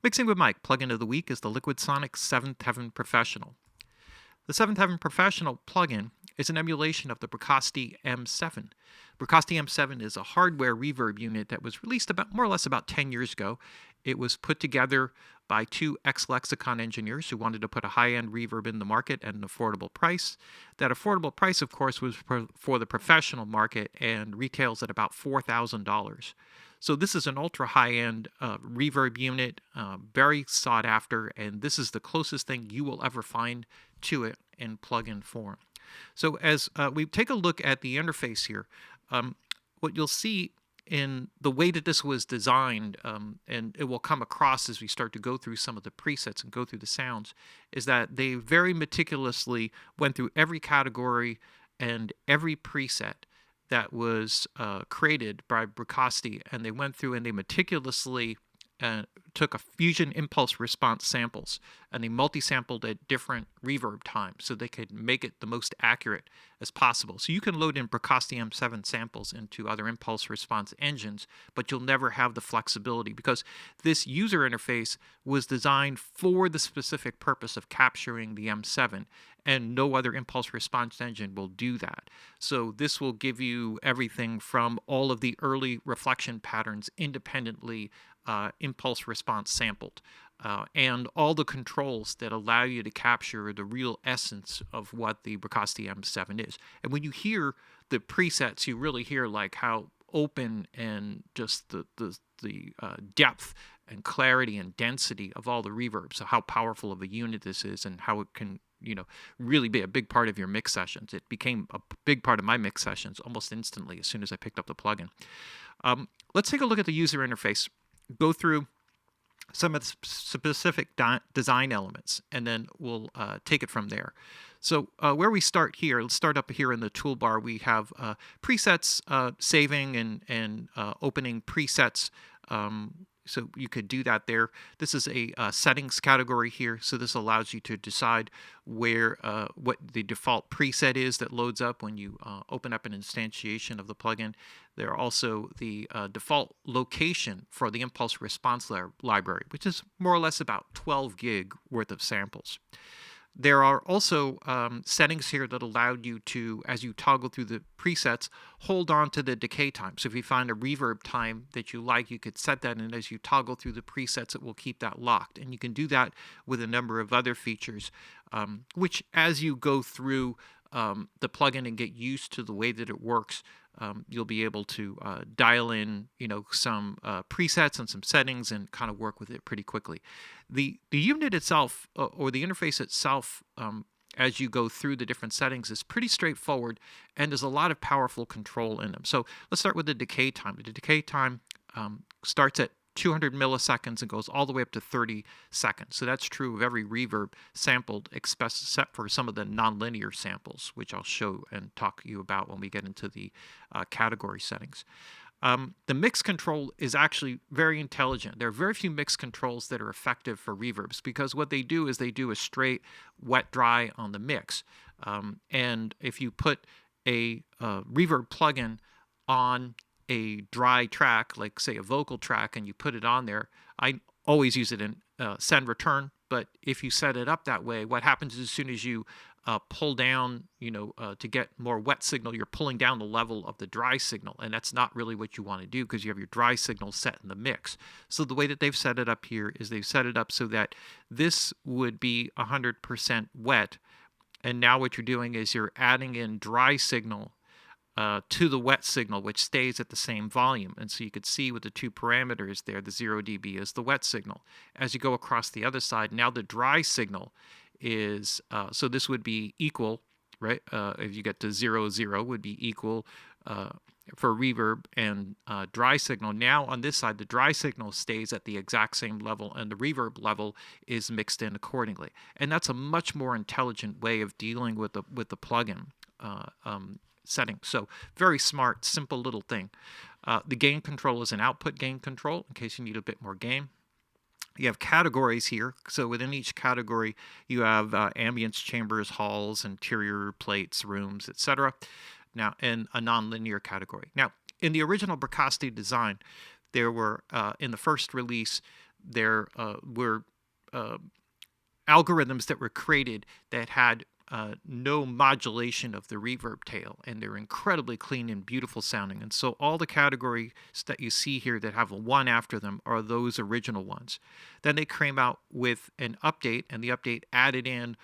Mixing with Mike, plugin of the week is the LiquidSonics 7th Heaven Professional. The 7th Heaven Professional plugin is an emulation of the Bricasti M7. Bricasti M7 is a hardware reverb unit that was released about more or less about 10 years ago. It was put together by two ex-Lexicon engineers who wanted to put a high-end reverb in the market at an affordable price. That affordable price, of course, was for the professional market and retails at about $4,000. So this is an ultra high-end reverb unit, very sought after, and this is the closest thing you will ever find to it in plugin form. So as we take a look at the interface here, what you'll see in the way that this was designed, and it will come across as we start to go through some of the presets and go through the sounds, is that they very meticulously went through every category and every preset that was created by Bricasti, and they went through and they meticulously took a fusion impulse response samples and they multi-sampled at different reverb times so they could make it the most accurate as possible. So you can load in Bricasti M7 samples into other impulse response engines, but you'll never have the flexibility because this user interface was designed for the specific purpose of capturing the M7, and no other impulse response engine will do that. So this will give you everything from all of the early reflection patterns independently impulse response sampled, and all the controls that allow you to capture the real essence of what the Bricasti M7 is. And when you hear the presets, you really hear like how open and just the depth and clarity and density of all the reverb. So how powerful of a unit this is and how it can really be a big part of your mix sessions. It became a big part of my mix sessions almost instantly as soon as I picked up the plugin. Let's take a look at the user interface, go through some of the specific design elements, and then we'll take it from there. So where we start here, let's start up here in the toolbar. We have presets, saving and opening presets. So you could do that there. This is a settings category here. So this allows you to decide where what the default preset is that loads up when you open up an instantiation of the plugin. There are also the default location for the impulse response library, which is more or less about 12 gig worth of samples. There are also settings here that allow you to, as you toggle through the presets, hold on to the decay time. So if you find a reverb time that you like, you could set that, and as you toggle through the presets, it will keep that locked. And you can do that with a number of other features, which as you go through the plugin and get used to the way that it works, you'll be able to dial in, some presets and some settings and kind of work with it pretty quickly. The unit itself, or the interface itself, as you go through the different settings, is pretty straightforward, and there's a lot of powerful control in them. So let's start with the decay time. The decay time starts at 200 milliseconds and goes all the way up to 30 seconds. So that's true of every reverb sampled, except for some of the nonlinear samples, which I'll show and talk to you about when we get into the category settings. The mix control is actually very intelligent. There are very few mix controls that are effective for reverbs because what they do is they do a straight wet-dry on the mix. And if you put a reverb plugin on a dry track, like say a vocal track, and you put it on there, I always use it in send return. But if you set it up that way, what happens is as soon as you pull down, to get more wet signal, you're pulling down the level of the dry signal, and that's not really what you want to do because you have your dry signal set in the mix. So the way that they've set it up here is they've set it up so that this would be 100% wet, and now what you're doing is you're adding in dry signal to the wet signal, which stays at the same volume. And so you could see with the two parameters there, the 0 dB is the wet signal. As you go across the other side, now the dry signal is, so this would be equal, right? If you get to 0, 0 would be equal for reverb and dry signal. Now on this side, the dry signal stays at the exact same level and the reverb level is mixed in accordingly. And that's a much more intelligent way of dealing with the plugin setting. So very smart, simple little thing. The gain control is an output gain control in case you need a bit more gain. You have categories here. So within each category, you have ambience chambers, halls, interior plates, rooms, etc. Now, in a nonlinear category. Now, in the original Bricasti design, there were, in the first release, there were algorithms that were created that had no modulation of the reverb tail, and they're incredibly clean and beautiful sounding. And so all the categories that you see here that have a 1 after them are those original ones. Then they came out with an update, and the update added in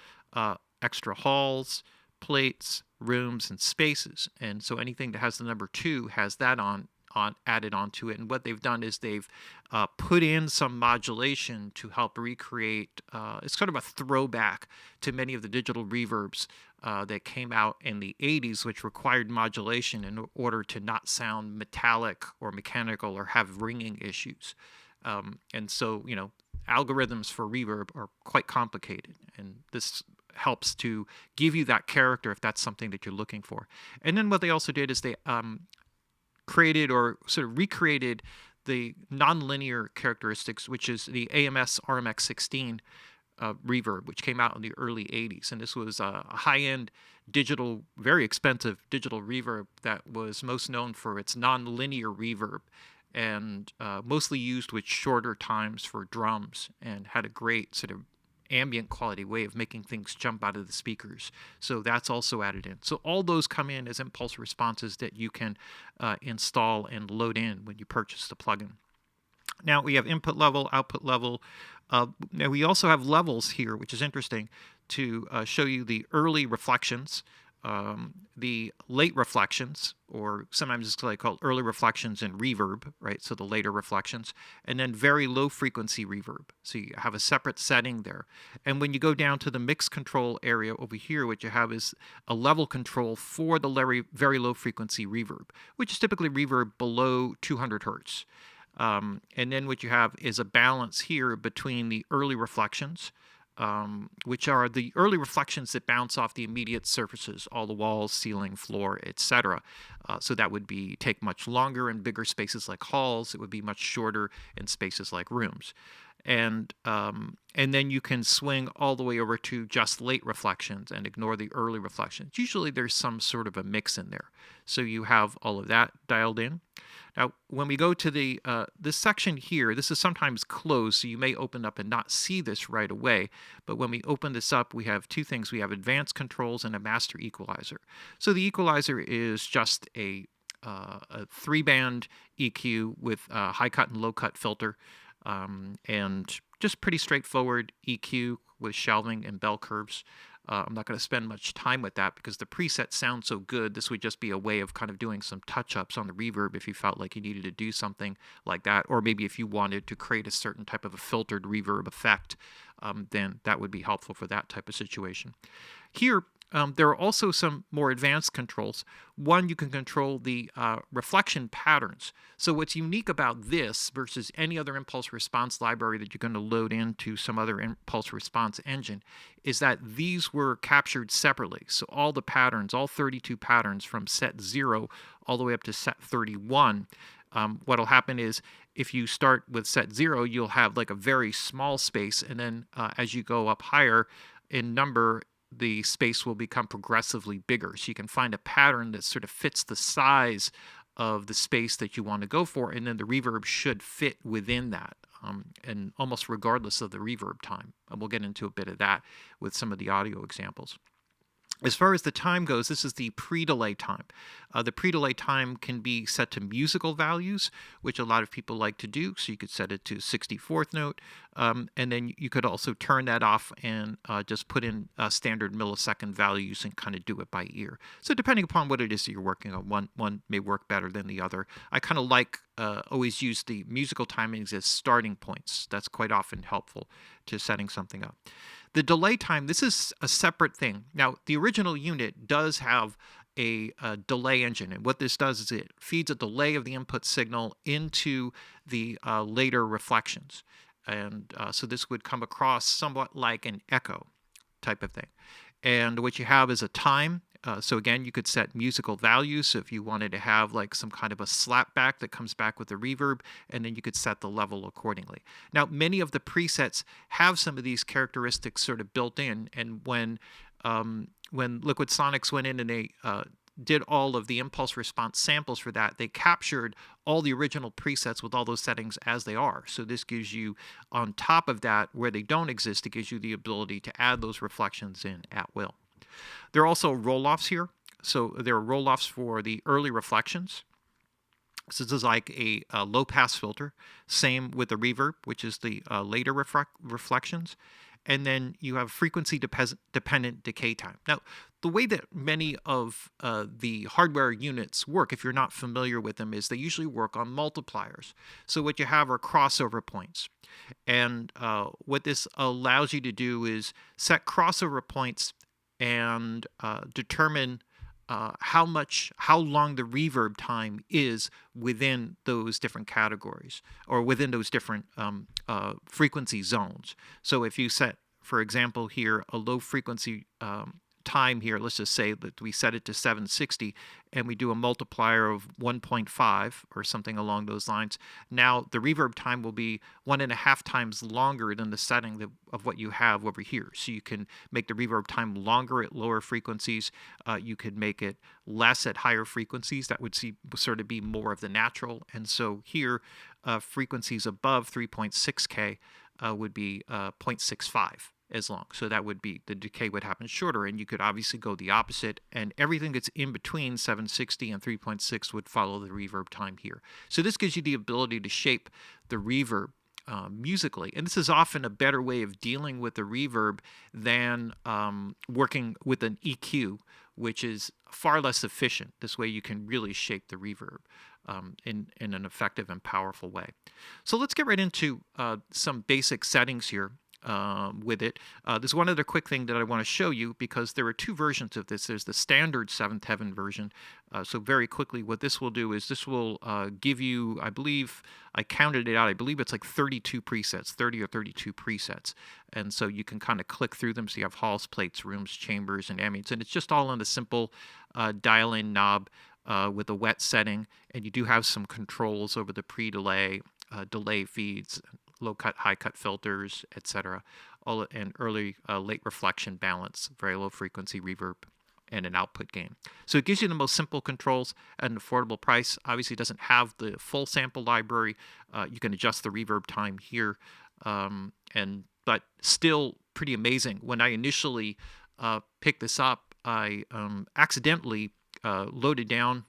extra halls, plates, rooms, and spaces. And so anything that has the number 2 has that added onto it. And what they've done is they've put in some modulation to help recreate. It's sort of a throwback to many of the digital reverbs that came out in the 80s, which required modulation in order to not sound metallic or mechanical or have ringing issues. And so, algorithms for reverb are quite complicated, and this helps to give you that character if that's something that you're looking for. And then what they also did is they created or sort of recreated the nonlinear characteristics, which is the AMS RMX16 reverb, which came out in the early 80s. And this was a high-end digital, very expensive digital reverb that was most known for its nonlinear reverb, and mostly used with shorter times for drums, and had a great sort of ambient quality way of making things jump out of the speakers. So that's also added in. So all those come in as impulse responses that you can install and load in when you purchase the plugin. Now we have input level, output level. Now we also have levels here, which is interesting, to show you the early reflections, the late reflections, or sometimes it's like called early reflections and reverb, right? So the later reflections, and then very low frequency reverb. So you have a separate setting there. And when you go down to the mix control area over here, what you have is a level control for the very low frequency reverb, which is typically reverb below 200 hertz. And then what you have is a balance here between the early reflections, which are the early reflections that bounce off the immediate surfaces, all the walls, ceiling, floor, etc. So that would take much longer in bigger spaces like halls. It would be much shorter in spaces like rooms. And then you can swing all the way over to just late reflections and ignore the early reflections. Usually there's some sort of a mix in there. So you have all of that dialed in. Now, when we go to this section here, this is sometimes closed, so you may open up and not see this right away. But when we open this up, we have two things. We have advanced controls and a master equalizer. So the equalizer is just a 3-band EQ with a high cut and low cut filter, and just pretty straightforward EQ with shelving and bell curves. I'm not going to spend much time with that because the presets sound so good. This would just be a way of kind of doing some touch-ups on the reverb if you felt like you needed to do something like that, or maybe if you wanted to create a certain type of a filtered reverb effect, then that would be helpful for that type of situation. Here, there are also some more advanced controls. One, you can control the reflection patterns. So what's unique about this versus any other impulse response library that you're going to load into some other impulse response engine is that these were captured separately. So all the patterns, all 32 patterns from set 0 all the way up to set 31, what will happen is if you start with set 0, you'll have like a very small space, and then as you go up higher in number, the space will become progressively bigger. So you can find a pattern that sort of fits the size of the space that you want to go for, and then the reverb should fit within that, and almost regardless of the reverb time. And we'll get into a bit of that with some of the audio examples. As far as the time goes, this is the pre-delay time. The pre-delay time can be set to musical values, which a lot of people like to do. So you could set it to 64th note, and then you could also turn that off and just put in standard millisecond values and kind of do it by ear. So depending upon what it is that you're working on, one may work better than the other. I kind of like always use the musical timings as starting points. That's quite often helpful to setting something up. The delay time, this is a separate thing. Now, the original unit does have a delay engine, and what this does is it feeds a delay of the input signal into the later reflections. And so this would come across somewhat like an echo type of thing. And what you have is a time. So again, you could set musical values. So if you wanted to have like some kind of a slap back that comes back with the reverb, and then you could set the level accordingly. Now, many of the presets have some of these characteristics sort of built in, and when LiquidSonics went in and they did all of the impulse response samples for that, they captured all the original presets with all those settings as they are. So this gives you, on top of that, where they don't exist, it gives you the ability to add those reflections in at will. There are also roll-offs here. So there are roll-offs for the early reflections. So this is like a low-pass filter. Same with the reverb, which is the later reflections. And then you have frequency-dependent decay time. Now, the way that many of the hardware units work, if you're not familiar with them, is they usually work on multipliers. So what you have are crossover points. And what this allows you to do is set crossover points and determine how long the reverb time is within those different categories or within those different frequency zones. So if you set, for example, here a low frequency time here, let's just say that we set it to 760 and we do a multiplier of 1.5 or something along those lines, now the reverb time will be 1.5 times longer than the setting of what you have over here. So you can make the reverb time longer at lower frequencies. You could make it less at higher frequencies. That would sort of be more of the natural. And so here, frequencies above 3.6K would be 0.65 as long. So that would be, the decay would happen shorter, and you could obviously go the opposite, and everything that's in between 760 and 3.6 would follow the reverb time here. So this gives you the ability to shape the reverb musically, and this is often a better way of dealing with the reverb than working with an EQ, which is far less efficient. This way you can really shape the reverb in an effective and powerful way. So let's get right into some basic settings here with it. There's one other quick thing that I want to show you, because there are two versions of this. There's the standard Seventh Heaven version. So very quickly, what this will do is this will give you, I believe, I counted it out, I believe it's like 32 presets, 30 or 32 presets. And so you can kind of click through them. So you have halls, plates, rooms, chambers, and ambience. And it's just all on the simple dial-in knob with a wet setting. And you do have some controls over the pre-delay, delay feeds, low cut, high cut filters, etc. All and early, late reflection balance, very low frequency reverb, and an output gain. So it gives you the most simple controls at an affordable price. Obviously, it doesn't have the full sample library. You can adjust the reverb time here, but still pretty amazing. When I initially picked this up, I accidentally loaded down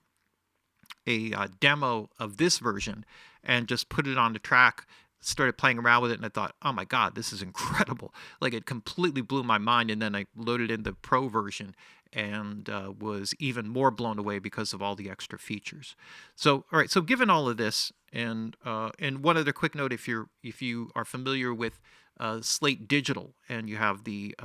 a demo of this version and just put it on the track, started playing around with it, and I thought, oh my God, this is incredible. Like, it completely blew my mind. And then I loaded in the Pro version and was even more blown away because of all the extra features. So, all right, so given all of this, and one other quick note, if you are familiar with Slate Digital and you have the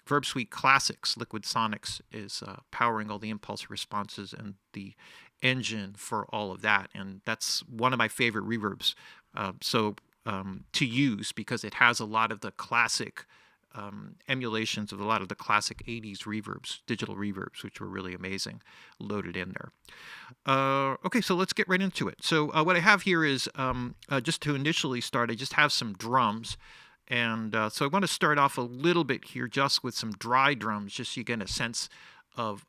Verb Suite Classics, LiquidSonics is powering all the impulse responses and the engine for all of that. And that's one of my favorite reverbs to use, because it has a lot of the classic emulations of a lot of the classic 80s reverbs, digital reverbs, which were really amazing, loaded in there. Okay, so let's get right into it. So what I have here is, just to initially start, I just have some drums. And so I want to start off a little bit here just with some dry drums, just so you get a sense of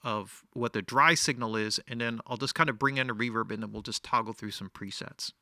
what the dry signal is. And then I'll just kind of bring in a reverb, and then we'll just toggle through some presets.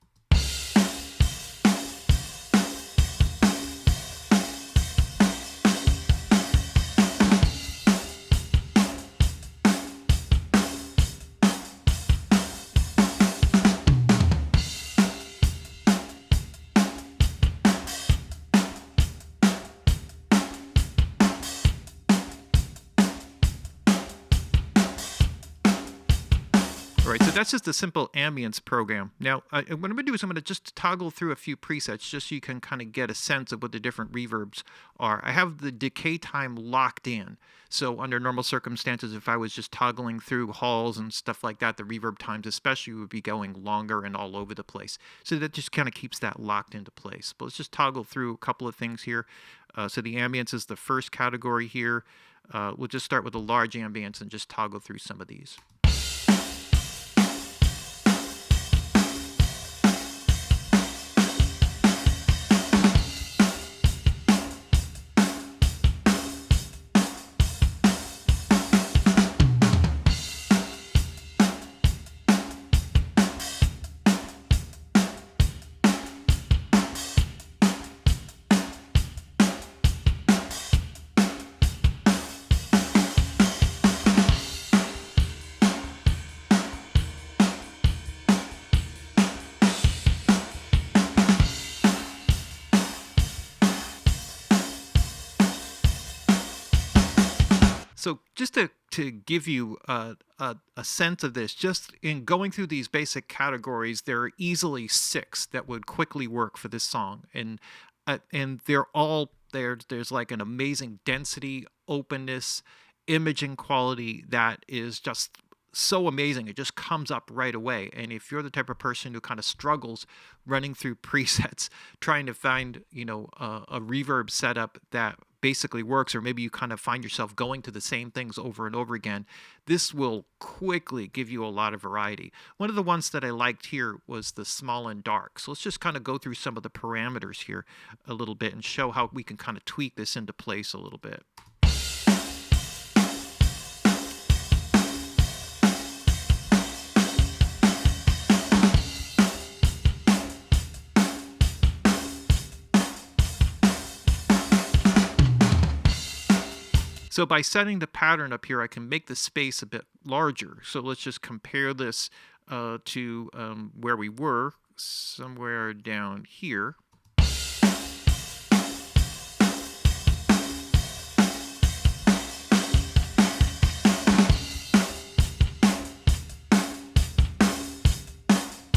Right, so that's just a simple ambience program. Now, what I'm going to do is I'm going to just toggle through a few presets just so you can kind of get a sense of what the different reverbs are. I have the decay time locked in. So under normal circumstances, if I was just toggling through halls and stuff like that, the reverb times especially would be going longer and all over the place. So that just kind of keeps that locked into place. But let's just toggle through a couple of things here. So the ambience is the first category here. We'll just start with a large ambience and just toggle through some of these. So just to give you a sense of this, just in going through these basic categories, there are easily 6 that would quickly work for this song, and they're all there. There's like an amazing density, openness, imaging quality that is just so amazing. It just comes up right away. And if you're the type of person who kind of struggles running through presets, trying to find, a reverb setup that basically works, or maybe you kind of find yourself going to the same things over and over again, this will quickly give you a lot of variety. One of the ones that I liked here was the small and dark. So let's just kind of go through some of the parameters here a little bit and show how we can kind of tweak this into place a little bit. So by setting the pattern up here, I can make the space a bit larger. So let's just compare this to where we were, somewhere down here.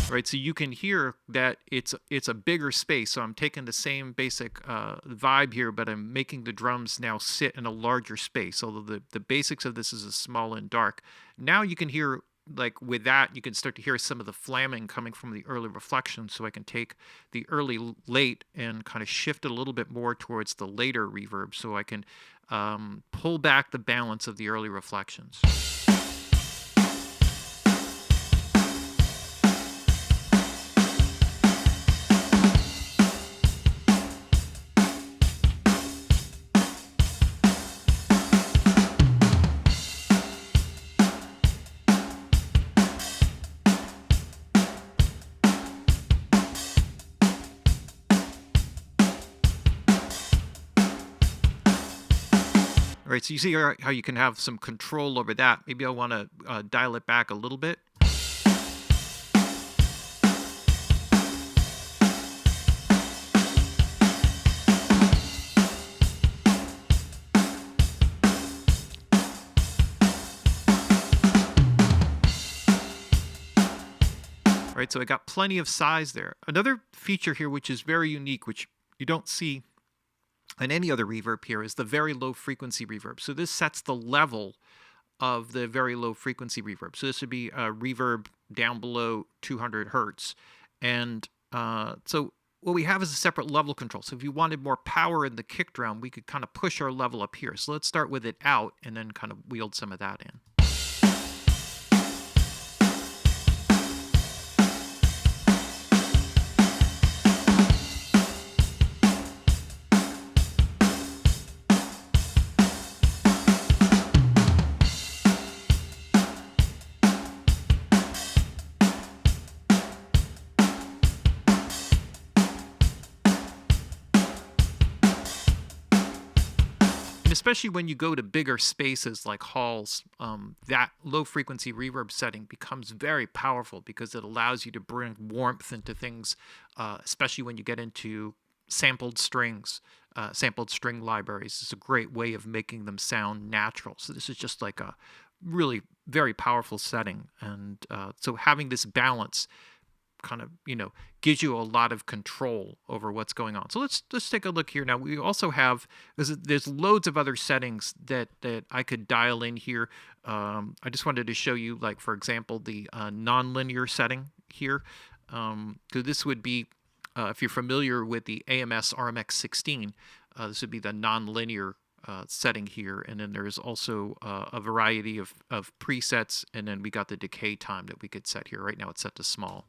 Right, so you can hear that it's a bigger space. So I'm taking the same basic vibe here, but I'm making the drums now sit in a larger space. Although the basics of this is a small and dark. Now you can hear, like with that, you can start to hear some of the flamming coming from the early reflection. So I can take the early late and kind of shift it a little bit more towards the later reverb. So I can pull back the balance of the early reflections. Right, so you see how you can have some control over that. Maybe I want to dial it back a little bit. Right, so I got plenty of size there. Another feature here which is very unique, which you don't see and any other reverb here, is the very low frequency reverb. So this sets the level of the very low frequency reverb. So this would be a reverb down below 200 hertz. And so what we have is a separate level control. So if you wanted more power in the kick drum, we could kind of push our level up here. So let's start with it out and then kind of wield some of that in. Especially when you go to bigger spaces like halls, that low frequency reverb setting becomes very powerful because it allows you to bring warmth into things, especially when you get into sampled strings, sampled string libraries. It's a great way of making them sound natural. So this is just like a really very powerful setting. And so having this balance kind of, gives you a lot of control over what's going on. So let's take a look here. Now we also have, there's loads of other settings that I could dial in here. I just wanted to show you, like, for example, the nonlinear setting here. So this would be, if you're familiar with the AMS RMX16, this would be the nonlinear setting here. And then there's also a variety of presets, and then we got the decay time that we could set here. Right now it's set to small.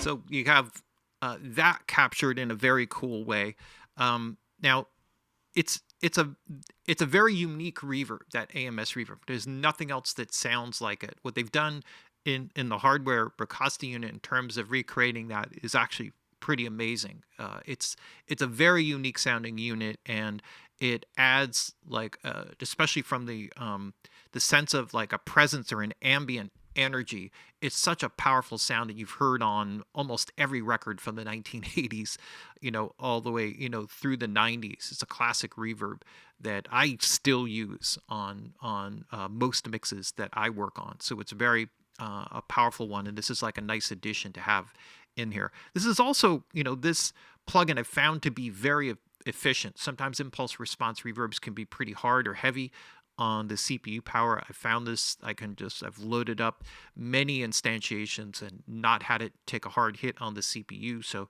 So you have that captured in a very cool way. Now, it's it's a it's a very unique reverb, that AMS reverb. There's nothing else that sounds like it. What they've done in the hardware Bricasti unit in terms of recreating that is actually pretty amazing. It's a very unique sounding unit, and it adds like especially from the sense of like a presence or an ambient energy. It's such a powerful sound that you've heard on almost every record from the 1980s, all the way, through the 90s. It's a classic reverb that I still use on most mixes that I work on. So it's very a powerful one, and this is like a nice addition to have in here. This is also, this plugin I've found to be very efficient. Sometimes impulse response reverbs can be pretty hard or heavy on the CPU power. I found this, I've loaded up many instantiations and not had it take a hard hit on the CPU. So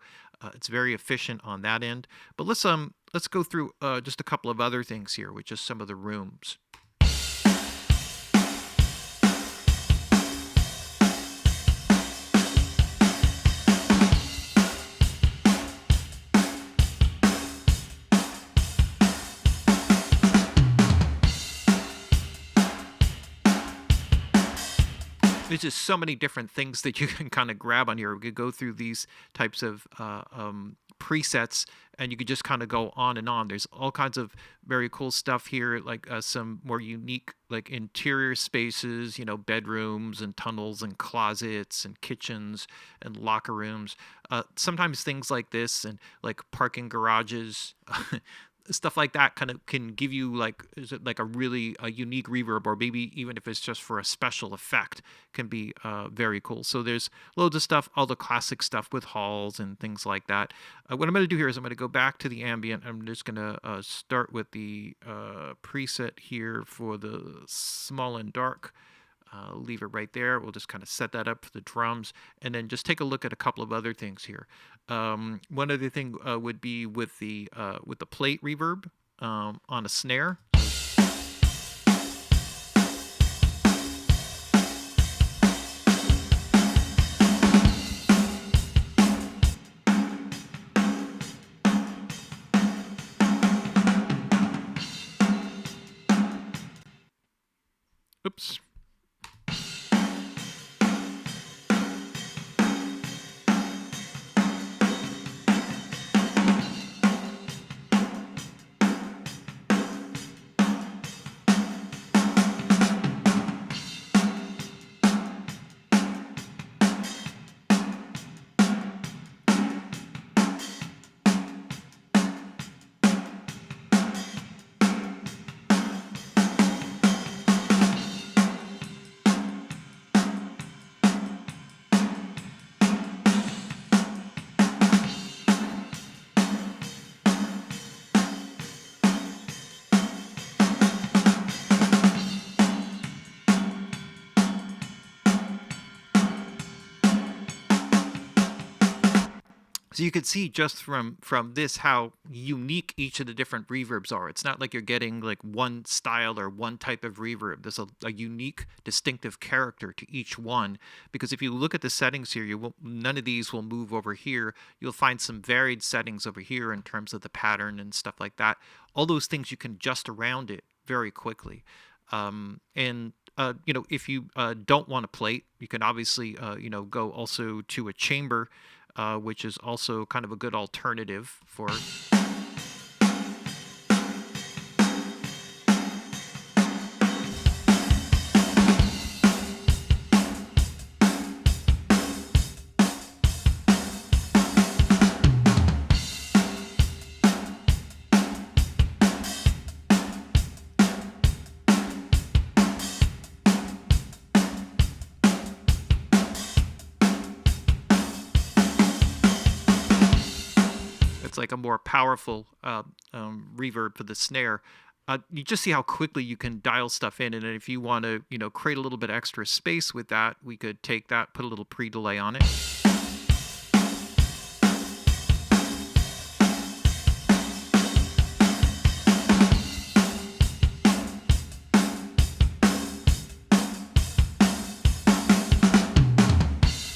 it's very efficient on that end. But let's go through just a couple of other things here with just some of the rooms. There's just so many different things that you can kind of grab on here. We could go through these types of presets, and you could just kind of go on and on. There's all kinds of very cool stuff here, like some more unique like interior spaces, bedrooms and tunnels and closets and kitchens and locker rooms. Sometimes things like this and like parking garages. Stuff like that kind of can give you like a really unique reverb, or maybe even if it's just for a special effect, can be very cool. So there's loads of stuff, all the classic stuff with halls and things like that. What I'm going to do here is I'm going to go back to the ambient. I'm just going to start with the preset here for the small and dark. Leave it right there. We'll just kind of set that up for the drums, and then just take a look at a couple of other things here. One other thing would be with the plate reverb on a snare. Oops. So you could see just from this how unique each of the different reverbs are. It's not like you're getting like one style or one type of reverb. There's a unique, distinctive character to each one. Because if you look at the settings here, none of these will move over here. You'll find some varied settings over here in terms of the pattern and stuff like that. All those things you can adjust around it very quickly. If you don't want a plate, you can obviously go also to a chamber. Which is also kind of a good alternative for. It's like a more powerful reverb for the snare. You just see how quickly you can dial stuff in, and if you want to, create a little bit extra space with that, we could take that, put a little pre-delay on it.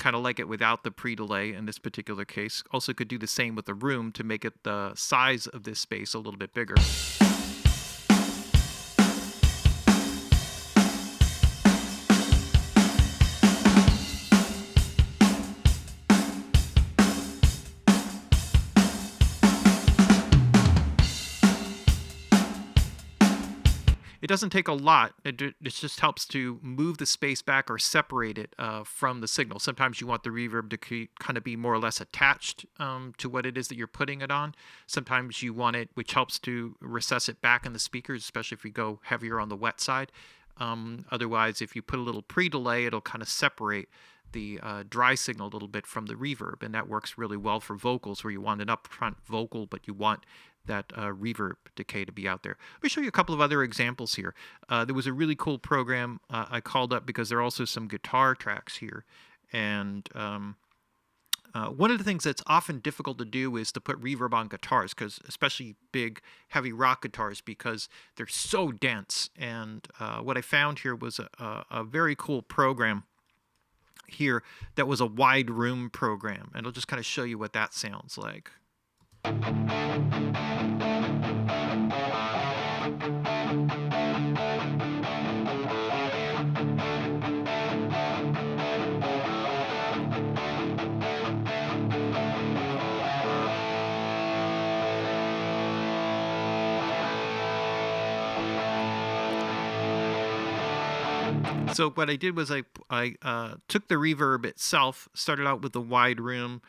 Kind of like it without the pre-delay in this particular case. Also could do the same with the room to make it the size of this space a little bit bigger. It doesn't take a lot. It just helps to move the space back or separate it from the signal. Sometimes you want the reverb to kind of be more or less attached to what it is that you're putting it on. Sometimes you want it, which helps to recess it back in the speakers, especially if you go heavier on the wet side. Otherwise, if you put a little pre-delay, it'll kind of separate the dry signal a little bit from the reverb, and that works really well for vocals where you want an upfront vocal, but you want that reverb decay to be out there. Let me show you a couple of other examples here. There was a really cool program I called up because there are also some guitar tracks here, and one of the things that's often difficult to do is to put reverb on guitars, because especially big, heavy rock guitars, because they're so dense. And what I found here was a very cool program here that was a wide room program, and I'll just kind of show you what that sounds like. So what I did was I took the reverb itself, started out with the wide room.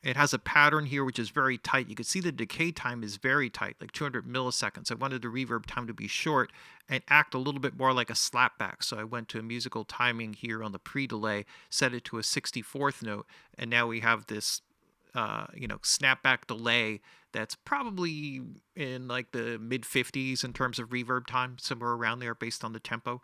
It has a pattern here which is very tight. You can see the decay time is very tight, like 200 milliseconds. I wanted the reverb time to be short and act a little bit more like a slapback. So I went to a musical timing here on the pre-delay, set it to a 64th note, and now we have this snapback delay that's probably in like the mid 50s in terms of reverb time, somewhere around there based on the tempo,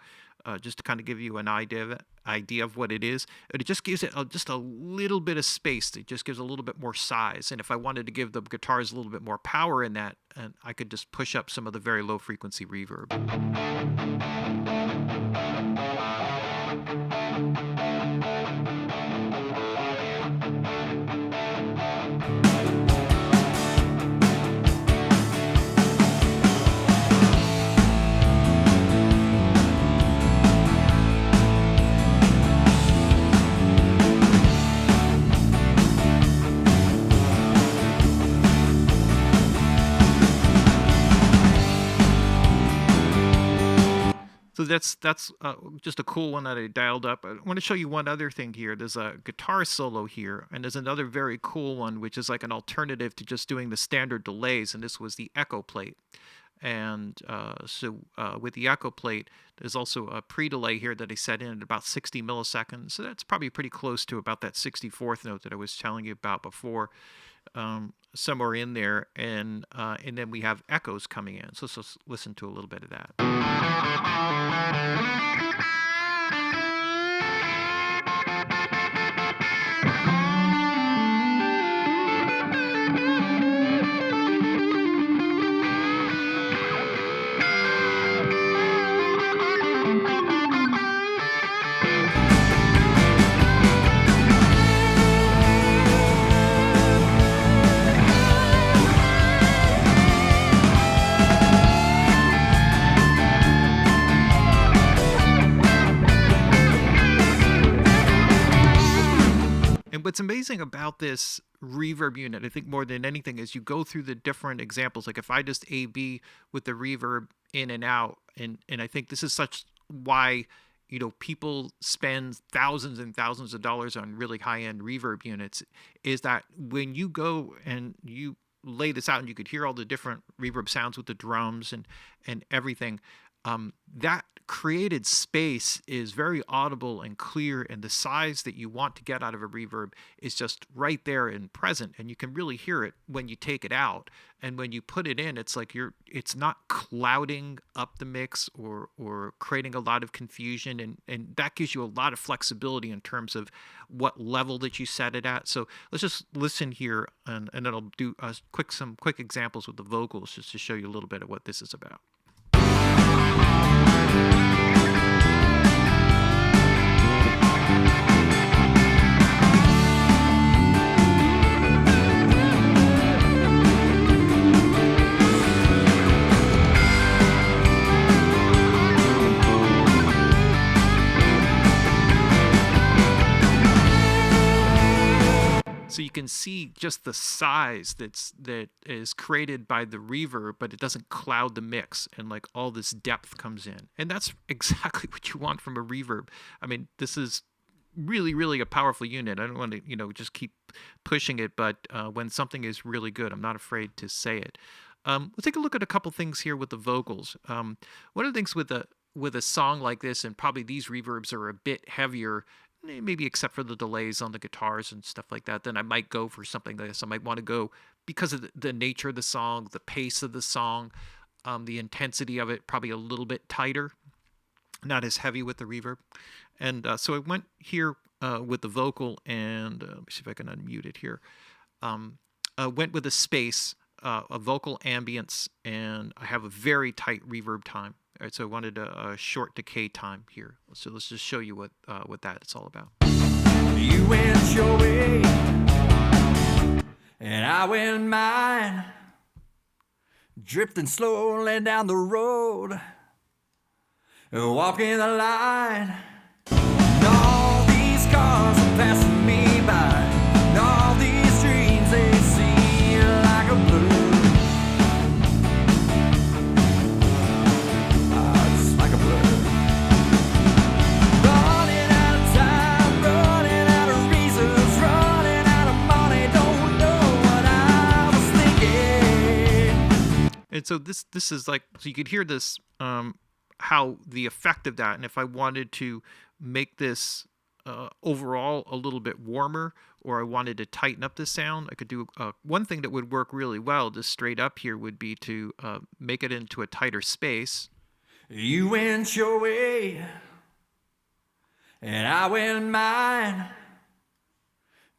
just to kind of give you an idea of what it is. And it just gives it just a little bit of space. It just gives a little bit more size. And if I wanted to give the guitars a little bit more power in that, and I could just push up some of the very low frequency reverb. So that's just a cool one that I dialed up. I want to show you one other thing here. There's a guitar solo here, and there's another very cool one, which is like an alternative to just doing the standard delays, and this was the echo plate. And with the echo plate, there's also a pre-delay here that I set in at about 60 milliseconds. So that's probably pretty close to about that 64th note that I was telling you about before, somewhere in there. And then we have echoes coming in. So let's listen to a little bit of that. What's amazing about this reverb unit, I think more than anything, is you go through the different examples. Like if I just A/B with the reverb in and out, and I think this is such why people spend thousands and thousands of dollars on really high-end reverb units, is that when you go and you lay this out and you could hear all the different reverb sounds with the drums and everything, that created space is very audible and clear, and the size that you want to get out of a reverb is just right there and present, and you can really hear it when you take it out. And when you put it in, it's like it's not clouding up the mix or creating a lot of confusion, and that gives you a lot of flexibility in terms of what level that you set it at. So let's just listen here, and then I'll do some quick examples with the vocals just to show you a little bit of what this is about. So you can can see just the size that is created by the reverb, but it doesn't cloud the mix, and like all this depth comes in. And that's exactly what you want from a reverb. I mean, this is really, really a powerful unit. I don't want to, just keep pushing it, but when something is really good, I'm not afraid to say it. We'll take a look at a couple things here with the vocals. One of the things with a song like this, and probably these reverbs are a bit heavier, maybe except for the delays on the guitars and stuff like that, then I might go for something like this. I might want to go, because of the nature of the song, the pace of the song, the intensity of it, probably a little bit tighter, not as heavy with the reverb. And so I went here with the vocal, and let me see if I can unmute it here. Went with a space, a vocal ambience, and I have a very tight reverb time. All right, so I wanted a short decay time here. So let's just show you what that it's all about. You went your way, and I went mine, drifting slowly down the road, walking the line. And all these cars are passing me by, and all these dreams, they seem like a blur. Just like a blur. Running out of time, running out of reasons, running out of money, don't know what I was thinking. And so this is like, so you could hear this, how the effect of that, and if I wanted to make this overall a little bit warmer, or I wanted to tighten up the sound, I could do one thing that would work really well just straight up here would be to make it into a tighter space. You went your way, and I went mine,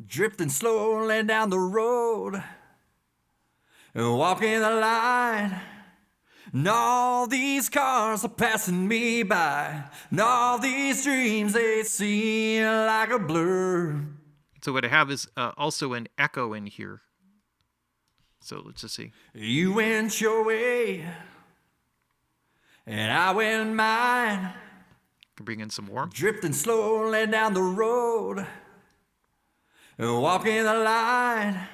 drifting slowly down the road, walking the line. And all these cars are passing me by, and all these dreams, they seem like a blur. So what I have is also an echo in here. So let's just see. You went your way, and I went mine, Can bring in some more. drifting slowly down the road, walking the line.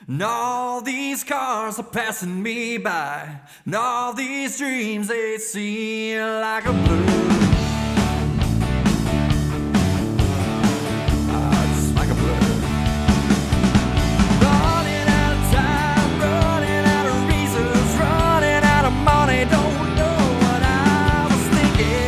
And all these cars are passing me by, and all these dreams, they seem like a blur. Just like a blur. Running out of time, running out of reasons, running out of money, don't know what I was thinking.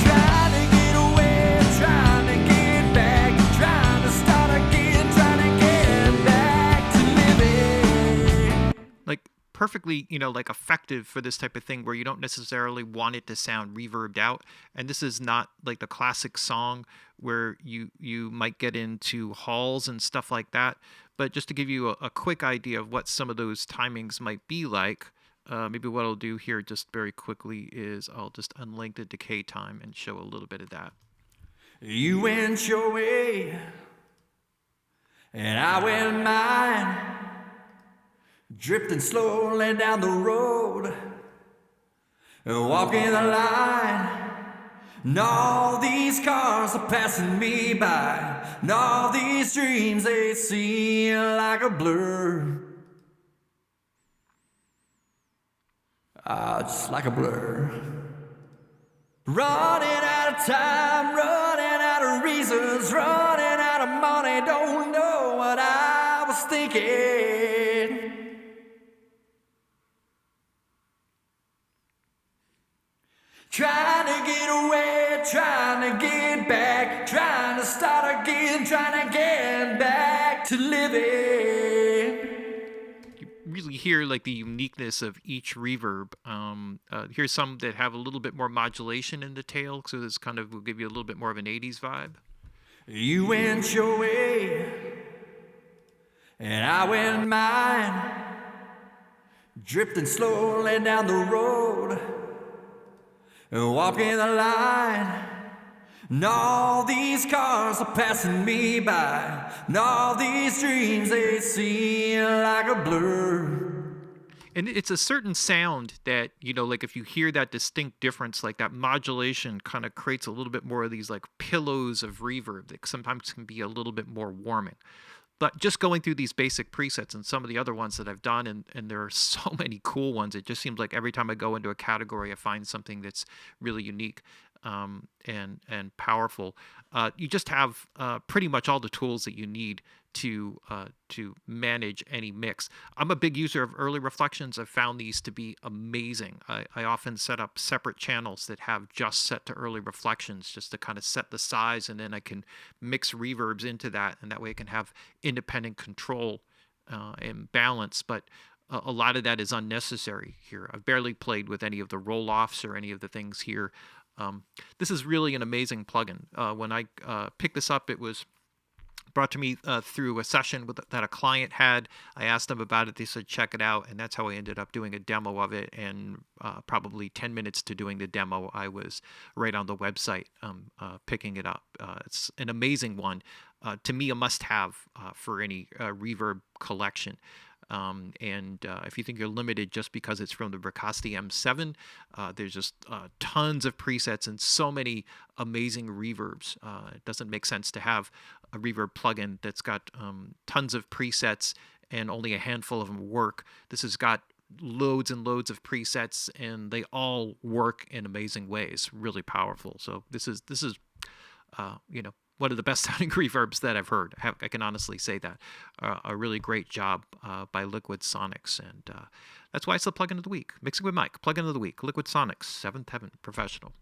Trying to get away, trying to get back, trying to start again, trying to get back to living. Like perfectly, like effective for this type of thing where you don't necessarily want it to sound reverbed out. And this is not like the classic song where you might get into halls and stuff like that. But just to give you a quick idea of what some of those timings might be like, maybe what I'll do here just very quickly is I'll just unlink the decay time and show a little bit of that. You went your way, and I went mine, drifting slowly down the road, walking the line. And all these cars are passing me by, and all these dreams, they seem like a blur. Just like a blur. Running out of time, running out of reasons, running out of money, don't know what I was thinking. Trying to get away, trying to get back, trying to start again, trying to get back to living. You really hear like the uniqueness of each reverb. Here's some that have a little bit more modulation in the tail, so this kind of will give you a little bit more of an 80s vibe. You went your way, and I went mine, drifting slowly down the road, walking the line. And all these cars are passing me by, and all these dreams, they seem like a blur. And it's a certain sound that, like if you hear that distinct difference, like that modulation kind of creates a little bit more of these like pillows of reverb that sometimes can be a little bit more warming. But just going through these basic presets and some of the other ones that I've done, and there are so many cool ones, it just seems like every time I go into a category, I find something that's really unique and powerful. You just have pretty much all the tools that you need to manage any mix. I'm a big user of early reflections. I've found these to be amazing. I often set up separate channels that have just set to early reflections just to kind of set the size, and then I can mix reverbs into that, and that way I can have independent control and balance. But a lot of that is unnecessary here. I've barely played with any of the roll-offs or any of the things here. This is really an amazing plugin. When I picked this up, it was brought to me through a session that a client had. I asked them about it. They said, check it out. And that's how I ended up doing a demo of it. And probably 10 minutes to doing the demo, I was right on the website picking it up. It's an amazing one. To me, a must-have for any reverb collection. If you think you're limited just because it's from the Bricasti M7, there's just tons of presets and so many amazing reverbs. It doesn't make sense to have a reverb plugin that's got tons of presets and only a handful of them work. This has got loads and loads of presets, and they all work in amazing ways. Really powerful. So this is one of the best sounding reverbs that I've heard. I can honestly say that. A really great job by LiquidSonics, and that's why it's the plugin of the week. Mixing with Mike, plugin of the week, LiquidSonics, 7th Heaven Professional.